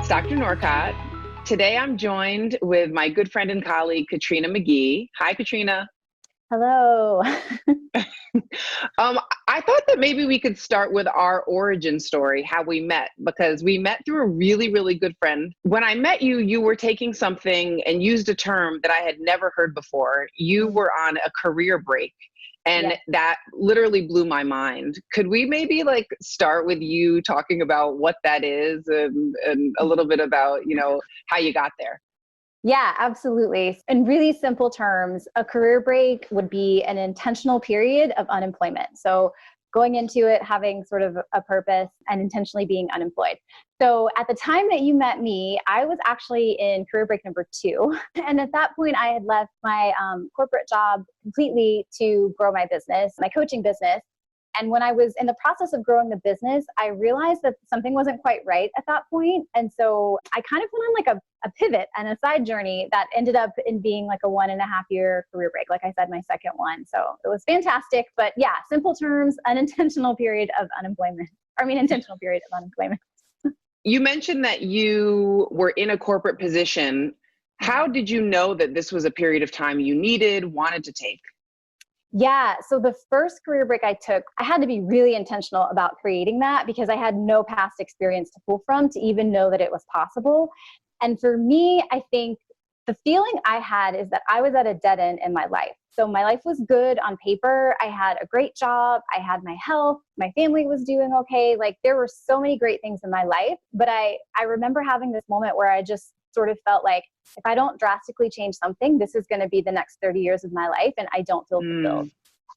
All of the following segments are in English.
Dr. Norcott. Today I'm joined with my good friend and colleague, Katrina McGhee. Hi, Katrina. Hello. I thought that maybe we could start with our origin story, how we met, because we met through a really, really good friend. When I met you, you were taking something and used a term that I had never heard before. You were on a career break. And that literally blew my mind. Could we maybe start with you talking about what that is and a little bit about, how you got there? Yeah, absolutely. In really simple terms, a career break would be an intentional period of unemployment. So going into it, having sort of a purpose and intentionally being unemployed. So at the time that you met me, I was actually in career break number 2. And at that point, I had left my corporate job completely to grow my business, my coaching business. And when I was in the process of growing the business, I realized that something wasn't quite right at that point. And so I kind of went on a pivot and a side journey that ended up in being like a 1.5-year career break. Like I said, my second one. So it was fantastic. But yeah, simple terms, intentional period of unemployment. You mentioned that you were in a corporate position. How did you know that this was a period of time you wanted to take? Yeah. So the first career break I took, I had to be really intentional about creating that because I had no past experience to pull from to even know that it was possible. And for me, I think the feeling I had is that I was at a dead end in my life. So my life was good on paper. I had a great job. I had my health. My family was doing okay. Like there were so many great things in my life. But I remember having this moment where I just sort of felt like if I don't drastically change something, this is going to be the next 30 years of my life and I don't feel fulfilled.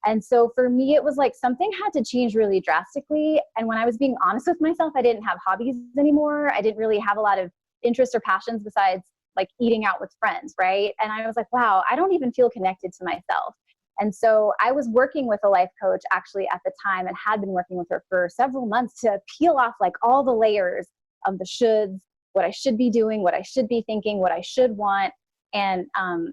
And so for me, it was like something had to change really drastically. And when I was being honest with myself, I didn't have hobbies anymore. I didn't really have a lot of interests or passions besides like eating out with friends, right? And I was like, wow, I don't even feel connected to myself. And so I was working with a life coach actually at the time and had been working with her for several months to peel off like all the layers of the shoulds, what I should be doing, what I should be thinking, what I should want. And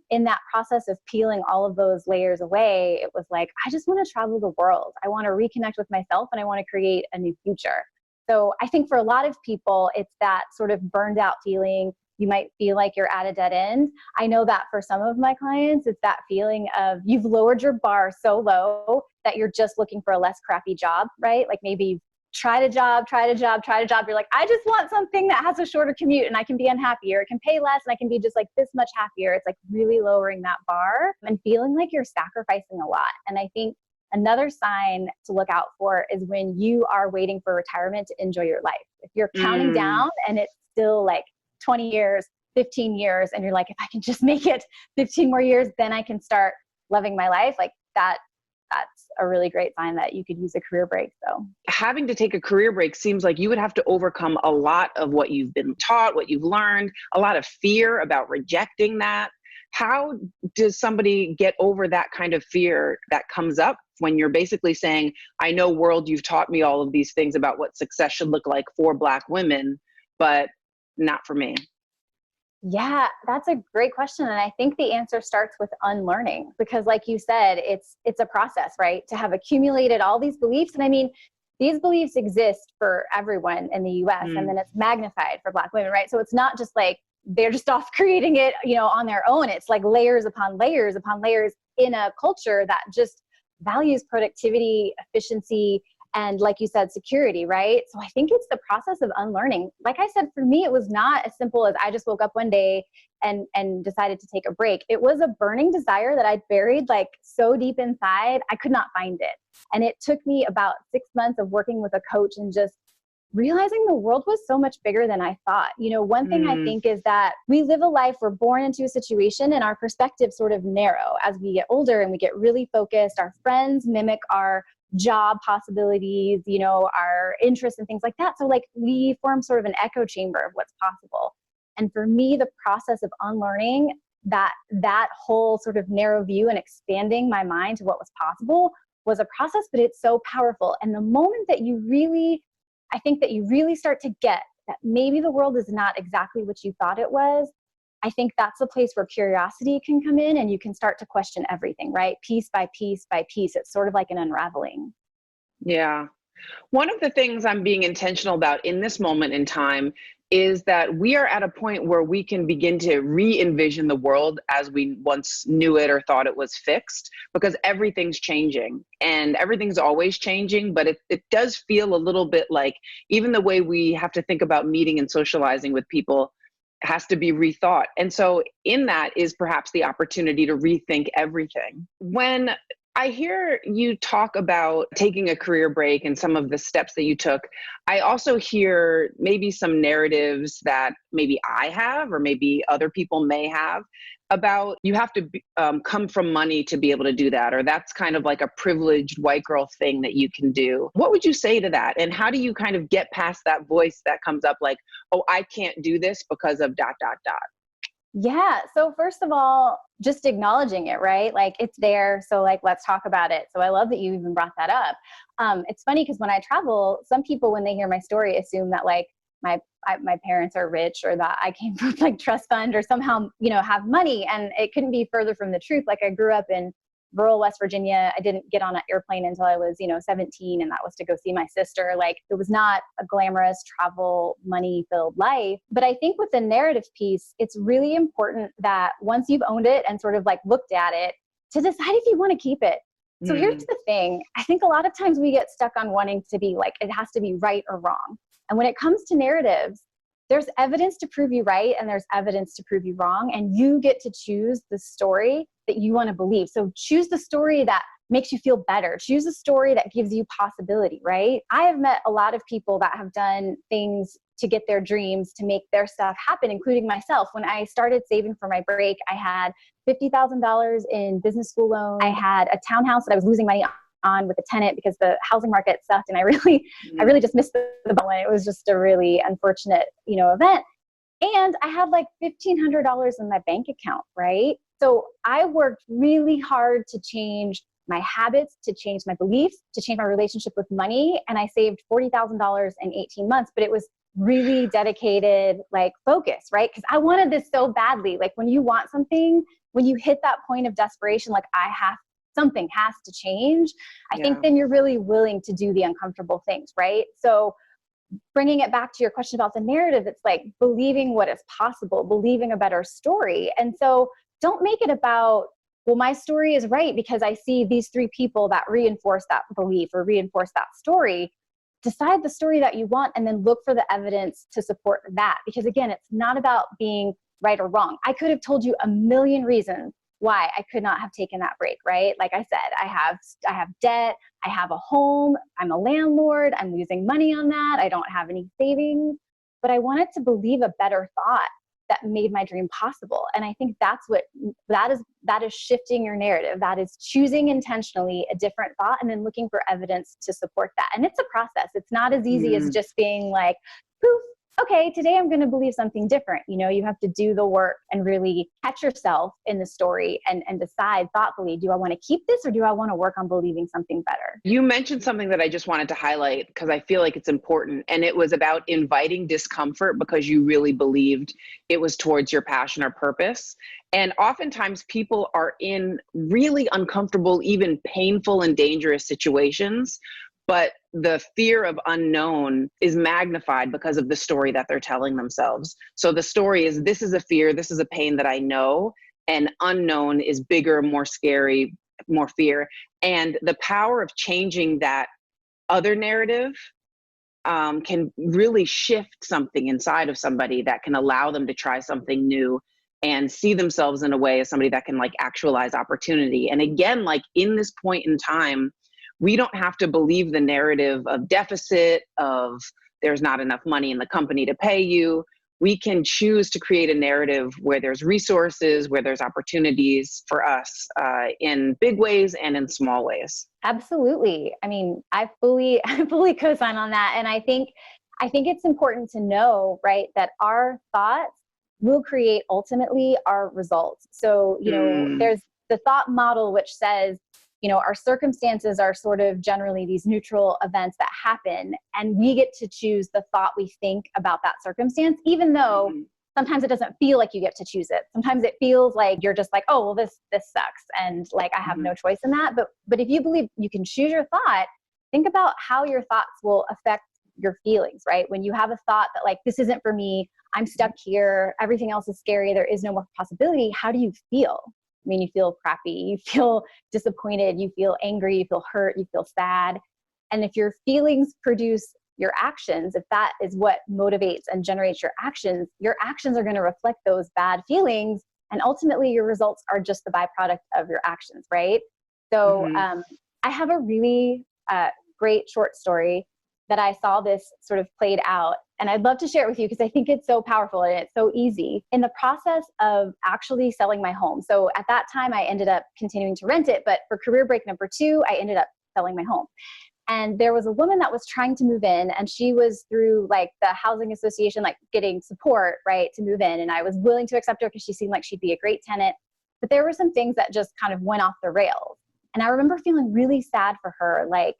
in that process of peeling all of those layers away, it was like, I just want to travel the world. I want to reconnect with myself and I want to create a new future. So I think for a lot of people, it's that sort of burned out feeling. You might feel like you're at a dead end. I know that for some of my clients, it's that feeling of you've lowered your bar so low that you're just looking for a less crappy job, right? Like maybe you've tried a job. You're like, I just want something that has a shorter commute and I can be unhappy, or it can pay less and I can be just like this much happier. It's like really lowering that bar and feeling like you're sacrificing a lot. And I think another sign to look out for is when you are waiting for retirement to enjoy your life. If you're counting down and it's still like 20 years, 15 years, and you're like, if I can just make it 15 more years, then I can start loving my life. Like that's a really great sign that you could use a career break. So having to take a career break seems like you would have to overcome a lot of what you've been taught, what you've learned, a lot of fear about rejecting that. How does somebody get over that kind of fear that comes up when you're basically saying, I know world, you've taught me all of these things about what success should look like for Black women, but not for me? Yeah, that's a great question. And I think the answer starts with unlearning, because like you said, it's a process, right? To have accumulated all these beliefs. And I mean, these beliefs exist for everyone in the US and then it's magnified for Black women, right? So it's not just like they're just off creating it, on their own. It's like layers upon layers upon layers in a culture that just values productivity, efficiency, and like you said, security, right? So I think it's the process of unlearning. Like I said, for me, it was not as simple as I just woke up one day and decided to take a break. It was a burning desire that I'd buried like so deep inside, I could not find it. And it took me about 6 months of working with a coach and just realizing the world was so much bigger than I thought. One thing I think is that we live a life, we're born into a situation and our perspectives sort of narrow as we get older and we get really focused. Our friends mimic our job possibilities, our interests and things like that. So like we form sort of an echo chamber of what's possible. And for me, the process of unlearning that whole sort of narrow view and expanding my mind to what was possible was a process, but it's so powerful. And the moment that I think that you really start to get that maybe the world is not exactly what you thought it was, I think that's a place where curiosity can come in and you can start to question everything, right? Piece by piece by piece. It's sort of like an unraveling. Yeah. One of the things I'm being intentional about in this moment in time is that we are at a point where we can begin to re-envision the world as we once knew it or thought it was fixed, because everything's changing and everything's always changing. But it does feel a little bit like even the way we have to think about meeting and socializing with people has to be rethought. And so in that is perhaps the opportunity to rethink everything. When I hear you talk about taking a career break and some of the steps that you took, I also hear maybe some narratives that maybe I have or maybe other people may have about you have to come from money to be able to do that, or that's kind of like a privileged white girl thing that you can do. What would you say to that? And how do you kind of get past that voice that comes up like, oh, I can't do this because of ... Yeah. So first of all, just acknowledging it, right? Like it's there. So like, let's talk about it. So I love that you even brought that up. It's funny because when I travel, some people, when they hear my story, assume that like my parents are rich or that I came from like trust fund or somehow, have money. And it couldn't be further from the truth. Like I grew up in rural West Virginia. I didn't get on an airplane until I was, 17, and that was to go see my sister. Like it was not a glamorous travel, money-filled life. But I think with the narrative piece, it's really important that once you've owned it and sort of like looked at it, to decide if you want to keep it. So here's the thing. I think a lot of times we get stuck on wanting to be like, it has to be right or wrong. And when it comes to narratives, there's evidence to prove you right and there's evidence to prove you wrong. And you get to choose the story that you want to believe. So choose the story that makes you feel better. Choose a story that gives you possibility, right? I have met a lot of people that have done things to get their dreams, to make their stuff happen, including myself. When I started saving for my break, I had $50,000 in business school loan. I had a townhouse that I was losing money on with a tenant because the housing market sucked. And I really just missed the boat. It was just a really unfortunate, event. And I had like $1,500 in my bank account, right? So I worked really hard to change my habits, to change my beliefs, to change my relationship with money. And I saved $40,000 in 18 months, but it was really dedicated, like focus, right? Because I wanted this so badly. Like when you want something, when you hit that point of desperation, like something has to change. I think then you're really willing to do the uncomfortable things, right? So bringing it back to your question about the narrative, it's like believing what is possible, believing a better story. And so don't make it about, well, my story is right because I see these 3 people that reinforce that belief or reinforce that story. Decide the story that you want and then look for the evidence to support that. Because again, it's not about being right or wrong. I could have told you a million reasons why I could not have taken that break, right? Like I said, I have debt, I have a home, I'm a landlord, I'm losing money on that, I don't have any savings, but I wanted to believe a better thought that made my dream possible. And I think that is shifting your narrative. That is choosing intentionally a different thought and then looking for evidence to support that. And it's a process. It's not as easy as just being like, poof, okay, today I'm going to believe something different. You have to do the work and really catch yourself in the story and decide thoughtfully, do I want to keep this or do I want to work on believing something better? You mentioned something that I just wanted to highlight because I feel like it's important. And it was about inviting discomfort because you really believed it was towards your passion or purpose. And oftentimes people are in really uncomfortable, even painful and dangerous situations, but the fear of unknown is magnified because of the story that they're telling themselves. So the story is, this is a fear, this is a pain that I know, and unknown is bigger, more scary, more fear. And the power of changing that other narrative can really shift something inside of somebody that can allow them to try something new and see themselves in a way as somebody that can like actualize opportunity. And again, like in this point in time, we don't have to believe the narrative of deficit, of there's not enough money in the company to pay you. We can choose to create a narrative where there's resources, where there's opportunities for us in big ways and in small ways. Absolutely. I mean, I fully co-sign on that. And I think it's important to know, right, that our thoughts will create ultimately our results. So, there's the thought model, which says, our circumstances are sort of generally these neutral events that happen, and we get to choose the thought we think about that circumstance, even though sometimes it doesn't feel like you get to choose it. Sometimes it feels like you're just like, oh, well, this sucks. And like, I have no choice in that. But if you believe you can choose your thought, think about how your thoughts will affect your feelings, right? When you have a thought that like, this isn't for me, I'm stuck here, everything else is scary, there is no more possibility, how do you feel? I mean, you feel crappy, you feel disappointed, you feel angry, you feel hurt, you feel sad. And if your feelings produce your actions, if that is what motivates and generates your actions are going to reflect those bad feelings. And ultimately, your results are just the byproduct of your actions, right? So I have a really great short story that I saw this sort of played out. And I'd love to share it with you because I think it's so powerful and it's so easy. In the process of actually selling my home. So at that time, I ended up continuing to rent it. But for career break number 2, I ended up selling my home. And there was a woman that was trying to move in, and she was through like the housing association, like getting support, right, to move in. And I was willing to accept her because she seemed like she'd be a great tenant. But there were some things that just kind of went off the rails. And I remember feeling really sad for her. Like,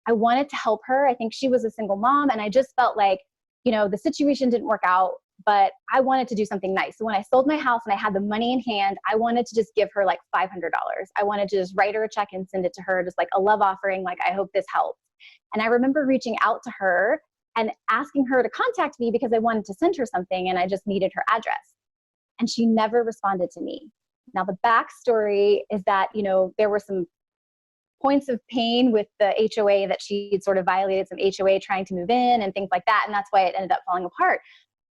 I wanted to help her. I think she was a single mom. And I just felt like, you know, the situation didn't work out, but I wanted to do something nice. So when I sold my house and I had the money in hand, I wanted to just give her like $500. I wanted to just write her a check and send it to her, just like a love offering. Like, I hope this helps. And I remember reaching out to her and asking her to contact me because I wanted to send her something and I just needed her address. And she never responded to me. Now, the backstory is that, you know, there were some points of pain with the HOA that she'd sort of violated some HOA trying to move in and things like that. And that's why it ended up falling apart.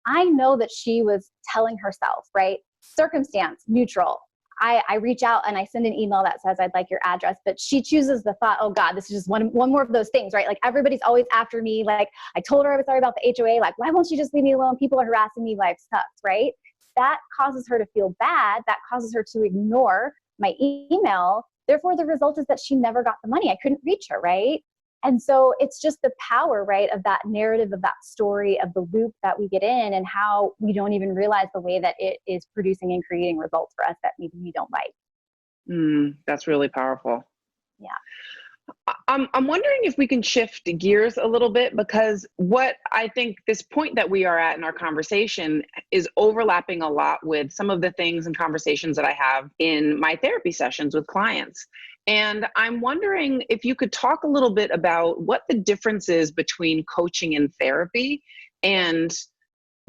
I know that she was telling herself, right? Circumstance neutral. I reach out and I send an email that says, I'd like your address, but she chooses the thought, oh God, this is just one more of those things, right? Like, everybody's always after me. Like, I told her I was sorry about the HOA. Like, why won't you just leave me alone? People are harassing me. Life sucks, right? That causes her to feel bad. That causes her to ignore my email. Therefore, the result is that she never got the money. I couldn't reach her, right? And so it's just the power, right, of that narrative, of that story, of the loop that we get in, and how we don't even realize the way that it is producing and creating results for us that maybe we don't like. That's really powerful. Yeah. I'm wondering if we can shift gears a little bit, because what I think this point that we are at in our conversation is overlapping a lot with some of the things and conversations that I have in my therapy sessions with clients. And I'm wondering if you could talk a little bit about what the difference is between coaching and therapy, and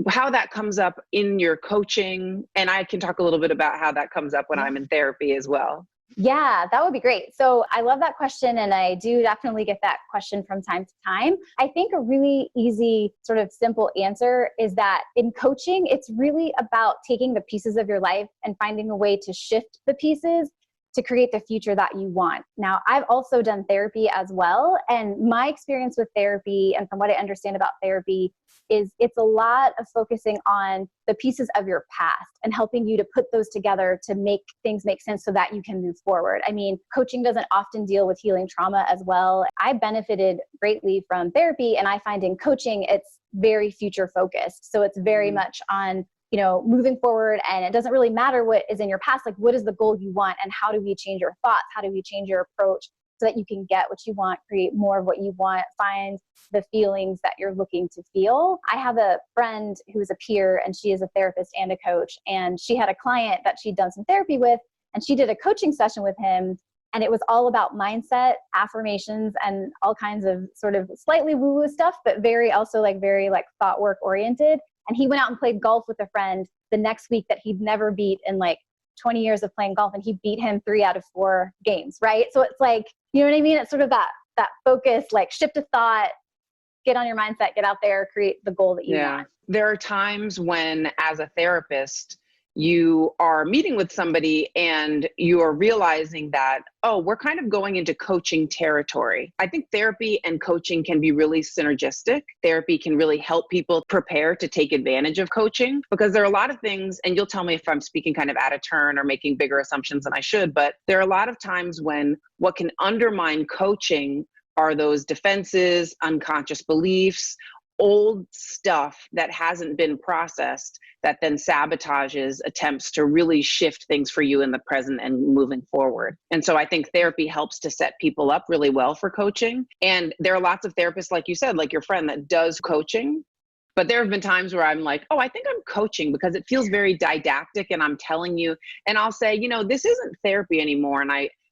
how that comes up in your coaching. And I can talk a little bit about how that comes up when I'm in therapy as well. Yeah, that would be great. So I love that question. And I do definitely get that question from time to time. I think a really easy, sort of simple answer is that in coaching, it's really about taking the pieces of your life and finding a way to shift the pieces to create the future that you want. Now, I've also done therapy as well. And my experience with therapy, and from what I understand about therapy, is it's a lot of focusing on the pieces of your past and helping you to put those together to make things make sense so that you can move forward. I mean, coaching doesn't often deal with healing trauma as well. I benefited greatly from therapy, and I find in coaching, it's very future focused. So it's very much on, you know, moving forward, and it doesn't really matter what is in your past. Like, what is the goal you want, and how do we change your thoughts? How do we change your approach so that you can get what you want, create more of what you want, find the feelings that you're looking to feel? I have a friend who is a peer, and she is a therapist and a coach, and she had a client that she'd done some therapy with, and she did a coaching session with him. And it was all about mindset, affirmations, and all kinds of sort of slightly woo-woo stuff, but very thought work oriented. And he went out and played golf with a friend the next week that he'd never beat in like 20 years of playing golf. And he beat him 3 out of 4 games, right? So it's like, you know what I mean? It's sort of that focus, like shift of thought, get on your mindset, get out there, create the goal that you want. There are times when, as a therapist, you are meeting with somebody and you are realizing that, oh, we're kind of going into coaching territory. I think therapy and coaching can be really synergistic. Therapy can really help people prepare to take advantage of coaching, because there are a lot of things, and you'll tell me if I'm speaking kind of out of turn or making bigger assumptions than I should, but there are a lot of times when what can undermine coaching are those defenses, unconscious beliefs, old stuff that hasn't been processed, that then sabotages attempts to really shift things for you in the present and moving forward. And so I think therapy helps to set people up really well for coaching. And there are lots of therapists, like you said, like your friend that does coaching. But there have been times where I'm like, oh, I think I'm coaching because it feels very didactic and I'm telling you, and I'll say, you know, this isn't therapy anymore. And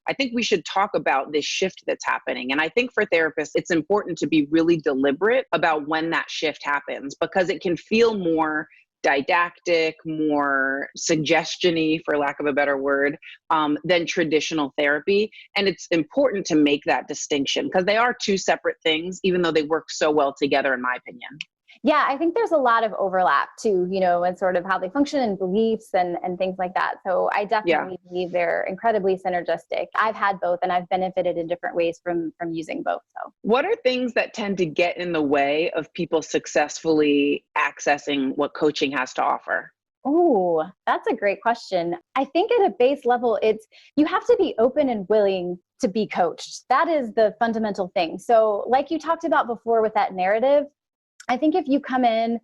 I think we should talk about this shift that's happening. And I think for therapists, it's important to be really deliberate about when that shift happens, because it can feel more didactic, more suggestion-y, for lack of a better word, than traditional therapy. And it's important to make that distinction because they are two separate things, even though they work so well together, in my opinion. Yeah, I think there's a lot of overlap too, and sort of how they function and beliefs and things like that. So I definitely believe they're incredibly synergistic. I've had both and I've benefited in different ways from using both. So what are things that tend to get in the way of people successfully accessing what coaching has to offer? Oh, that's a great question. I think at a base level, you have to be open and willing to be coached. That is the fundamental thing. So like you talked about before with that narrative, I think if you come in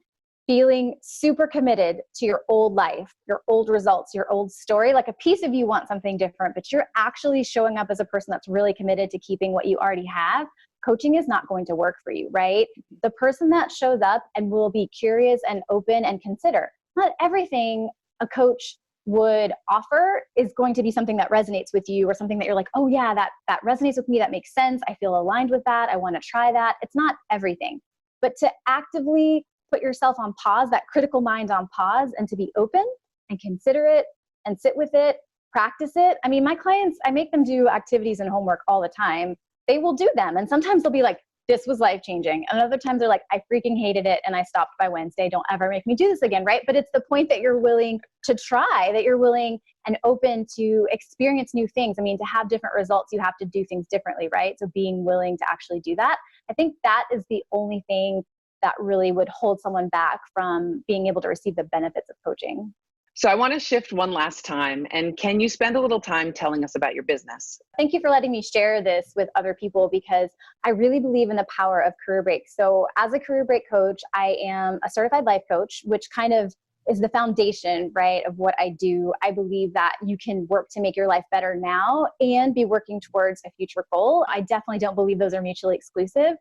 feeling super committed to your old life, your old results, your old story, like a piece of you wants something different, but you're actually showing up as a person that's really committed to keeping what you already have, coaching is not going to work for you, right? The person that shows up and will be curious and open and consider, not everything a coach would offer is going to be something that resonates with you or something that you're like, oh yeah, that resonates with me, that makes sense, I feel aligned with that, I want to try that. It's not everything. But to actively put yourself on pause, that critical mind on pause, and to be open and consider it and sit with it, practice it. I mean, my clients, I make them do activities and homework all the time. They will do them. And sometimes they'll be like, this was life-changing. And other times they're like, I freaking hated it and I stopped by Wednesday. Don't ever make me do this again, right? But it's the point that you're willing to try, that you're willing and open to experience new things. I mean, to have different results, you have to do things differently, right? So being willing to actually do that, I think that is the only thing that really would hold someone back from being able to receive the benefits of coaching. So I want to shift one last time. And can you spend a little time telling us about your business? Thank you for letting me share this with other people because I really believe in the power of career breaks. So as a career break coach, I am a certified life coach, which kind of is the foundation, right, of what I do. I believe that you can work to make your life better now and be working towards a future goal. I definitely don't believe those are mutually exclusive.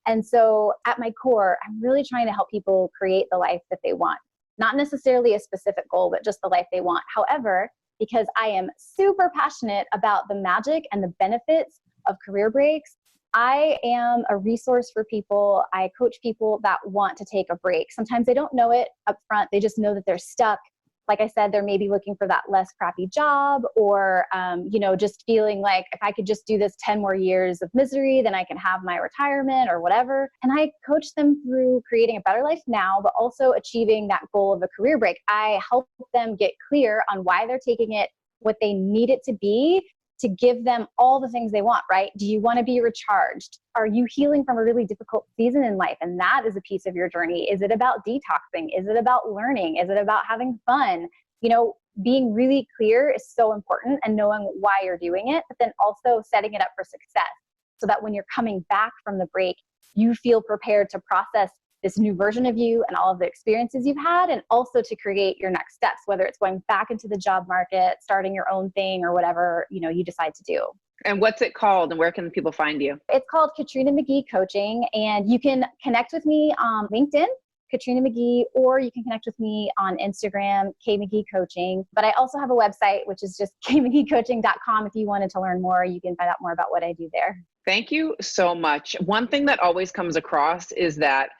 And so at my core, I'm really trying to help people create the life that they want. Not necessarily a specific goal, but just the life they want. However, because I am super passionate about the magic and the benefits of career breaks, I am a resource for people. I coach people that want to take a break. Sometimes they don't know it up front. They just know that they're stuck. Like I said, they're maybe looking for that less crappy job or, just feeling like if I could just do this 10 more years of misery, then I can have my retirement or whatever. And I coach them through creating a better life now, but also achieving that goal of a career break. I help them get clear on why they're taking it, what they need it to be, to give them all the things they want, right? Do you want to be recharged? Are you healing from a really difficult season in life? And that is a piece of your journey. Is it about detoxing? Is it about learning? Is it about having fun? Being really clear is so important and knowing why you're doing it, but then also setting it up for success so that when you're coming back from the break, you feel prepared to process this new version of you and all of the experiences you've had, and also to create your next steps, whether it's going back into the job market, starting your own thing, or whatever, you decide to do. And what's it called and where can people find you? It's called Katrina McGhee Coaching, and you can connect with me on LinkedIn, Katrina McGhee, or you can connect with me on Instagram, K McGhee Coaching. But I also have a website, which is just kmcgeecoaching.com. If you wanted to learn more, you can find out more about what I do there. Thank you so much. One thing that always comes across is that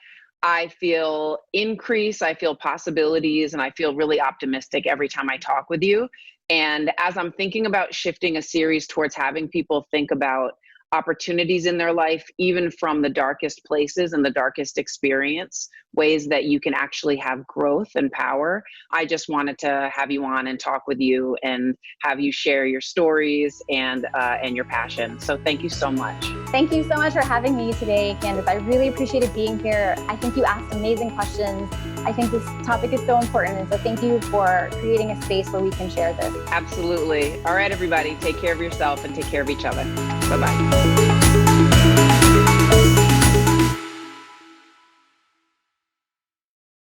I feel increase, I feel possibilities, and I feel really optimistic every time I talk with you. And as I'm thinking about shifting a series towards having people think about opportunities in their life, even from the darkest places and the darkest experience, ways that you can actually have growth and power, I just wanted to have you on and talk with you and have you share your stories and your passion. So thank you so much. Thank you so much for having me today, Candace. I really appreciated being here. I think you asked amazing questions. I think this topic is so important. And so thank you for creating a space where we can share this. Absolutely. All right, everybody, take care of yourself and take care of each other. Bye-bye.